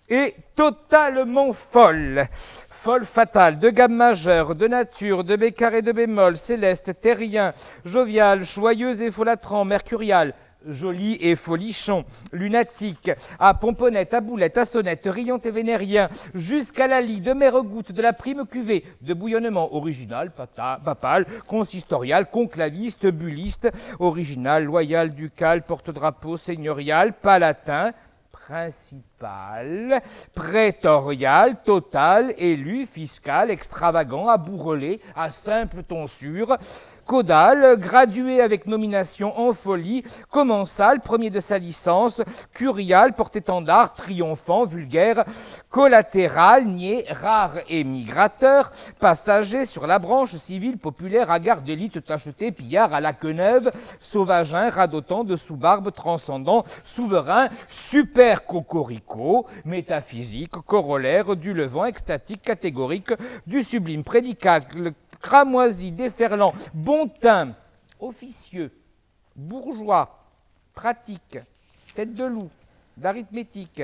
et totalement folle. Folle fatale, de gamme majeure, de nature, de bécard et de bémol, céleste, terrien, jovial, joyeuse et folâtrant, mercurial, joli et folichon, lunatique, à pomponnette, à boulette, à sonnette, riant et vénérien, jusqu'à la lie, de mère goutte, de la prime cuvée, de bouillonnement original, papal, consistorial, conclaviste, bulliste, original, loyal, ducal, porte-drapeau, seigneurial, palatin, principal, prétorial, total, élu, fiscal, extravagant, à bourrelet, à simple tonsure, caudal, gradué avec nomination en folie, commensal, premier de sa licence, curial, porte-étendard, triomphant, vulgaire, collatéral, niais, rare et migrateur, passager sur la branche civile, populaire, hagard d'élite, tacheté, pillard, à la queneuve, sauvagin, radotant, de sous-barbe, transcendant, souverain, super cocorico, métaphysique, corollaire, du levant, extatique, catégorique, du sublime prédical, cramoisi, déferlant, bon teint, officieux, bourgeois, pratique, tête de loup, d'arithmétique,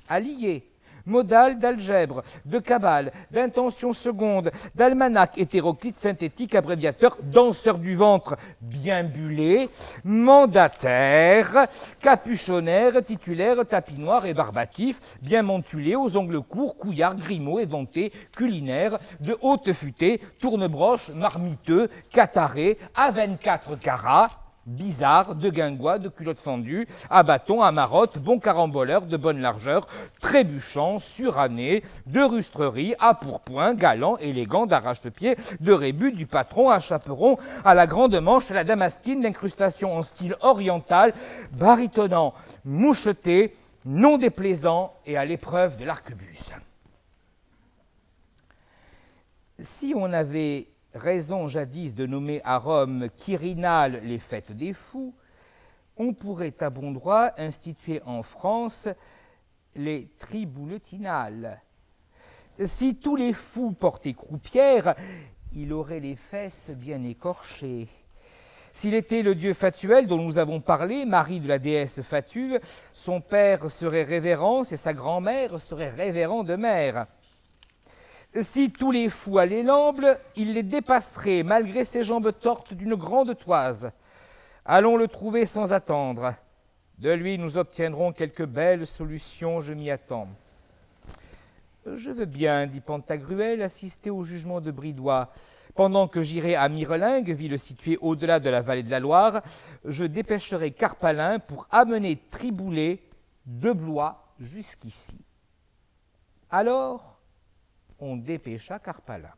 allié, modal d'algèbre, de cabale, d'intention seconde, d'almanach, hétéroclite, synthétique, abréviateur, danseur du ventre, bien bulé, mandataire, capuchonnaire, titulaire, tapinoir et barbatif, bien montulé, aux ongles courts, couillard, grimaud, éventé, culinaire, de haute futée, tournebroche, marmiteux, catarré, à 24 carats, bizarre, de guingois, de culotte fendue, à bâton, à marotte, bon caramboleur, de bonne largeur, trébuchant, suranné, de rustrerie, à pourpoint, galant, élégant, d'arrache-pied, de rébut, du patron, à chaperon, à la grande manche, à la damasquine, d'incrustation en style oriental, baritonnant, moucheté, non déplaisant et à l'épreuve de l'arquebuse. Si on avait raison jadis de nommer à Rome Quirinal les fêtes des fous, on pourrait à bon droit instituer en France les tribouletinales. Si tous les fous portaient croupières, il aurait les fesses bien écorchées. S'il était le dieu Fatuel dont nous avons parlé, mari de la déesse Fatuve, son père serait Révérence et sa grand-mère serait Révérend de mère. Si tous les fous allaient lamble, il les dépasserait malgré ses jambes tortes d'une grande toise. Allons le trouver sans attendre. De lui, nous obtiendrons quelques belles solutions, je m'y attends. Je veux bien, dit Pantagruel, assister au jugement de Bridois. Pendant que j'irai à Mirelingue, ville située au-delà de la vallée de la Loire, je dépêcherai Carpalin pour amener Triboulet de Blois jusqu'ici. Alors, on dépêcha Carpalin.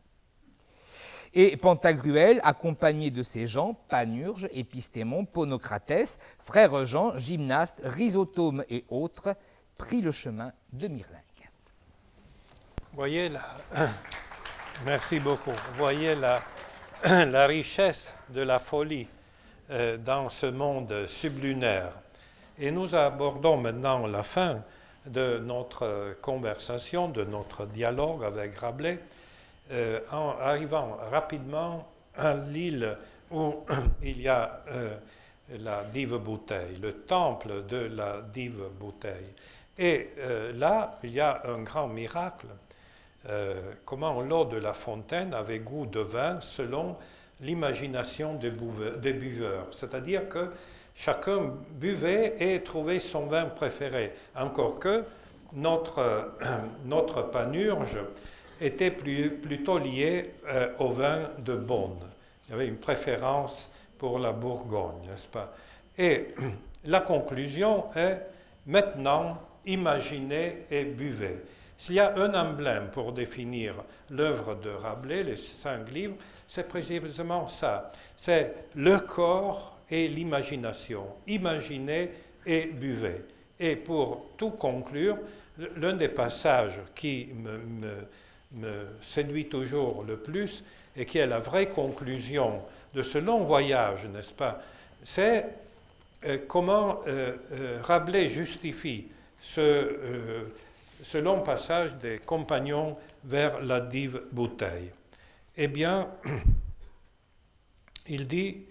Et Pantagruel, accompagné de ses gens, Panurge, Épistémon, Ponocrates, frère Jean, Gymnaste, Rhizotome et autres, prit le chemin de Mirlingue. Voyez merci beaucoup. Voyez la richesse de la folie dans ce monde sublunaire. Et nous abordons maintenant la fin de notre conversation, de notre dialogue avec Rabelais, en arrivant rapidement à l'île où il y a la dive bouteille, le temple de la dive bouteille. Et là, il y a un grand miracle. comment l'eau de la fontaine avait goût de vin selon l'imagination des buveurs. C'est-à-dire que chacun buvait et trouvait son vin préféré. Encore que notre panurge était plutôt lié au vin de Beaune. Il y avait une préférence pour la Bourgogne, n'est-ce pas? Et la conclusion est, maintenant, imaginez et buvez. S'il y a un emblème pour définir l'œuvre de Rabelais, les 5 livres, c'est précisément ça. C'est le corps et l'imagination. Imaginez et buvez. Et pour tout conclure, l'un des passages qui me séduit toujours le plus et qui est la vraie conclusion de ce long voyage, n'est-ce pas, c'est comment Rabelais justifie ce long passage des compagnons vers la dive bouteille. Eh bien, il dit,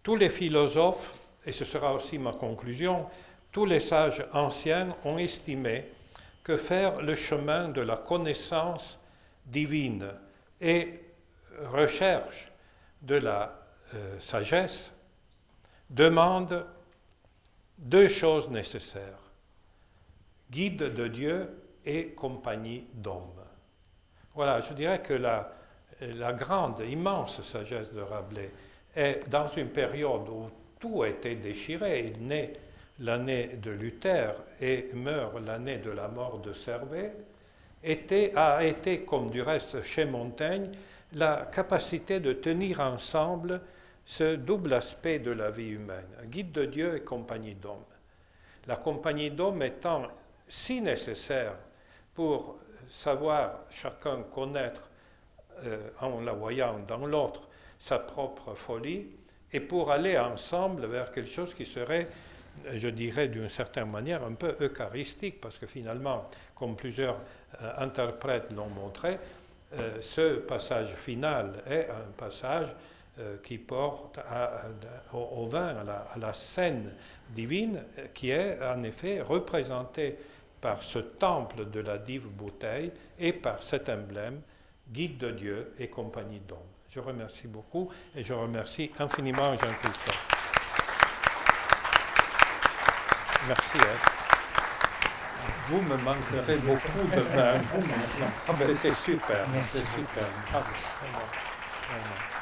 tous les philosophes, et ce sera aussi ma conclusion, tous les sages anciens ont estimé que faire le chemin de la connaissance divine et recherche de la sagesse demande 2 choses nécessaires, guide de Dieu et compagnie d'hommes. Voilà, je dirais que la grande, immense sagesse de Rabelais est dans une période où tout a été déchiré. Il naît l'année de Luther et meurt l'année de la mort de Servet, a été, comme du reste chez Montaigne, la capacité de tenir ensemble ce double aspect de la vie humaine, guide de Dieu et compagnie d'hommes. La compagnie d'hommes étant si nécessaire pour savoir chacun connaître, en la voyant dans l'autre, sa propre folie, et pour aller ensemble vers quelque chose qui serait, je dirais d'une certaine manière, un peu eucharistique, parce que finalement, comme plusieurs interprètes l'ont montré, ce passage final est un passage qui porte au vin, à la scène divine, qui est en effet représentée par ce temple de la dive bouteille et par cet emblème, guide de Dieu et compagnie d'hommes. Je remercie beaucoup et je remercie infiniment Jean-Christophe. Merci. Vous me manquerez beaucoup demain. C'était super. Merci. Super. Merci. Super. Merci.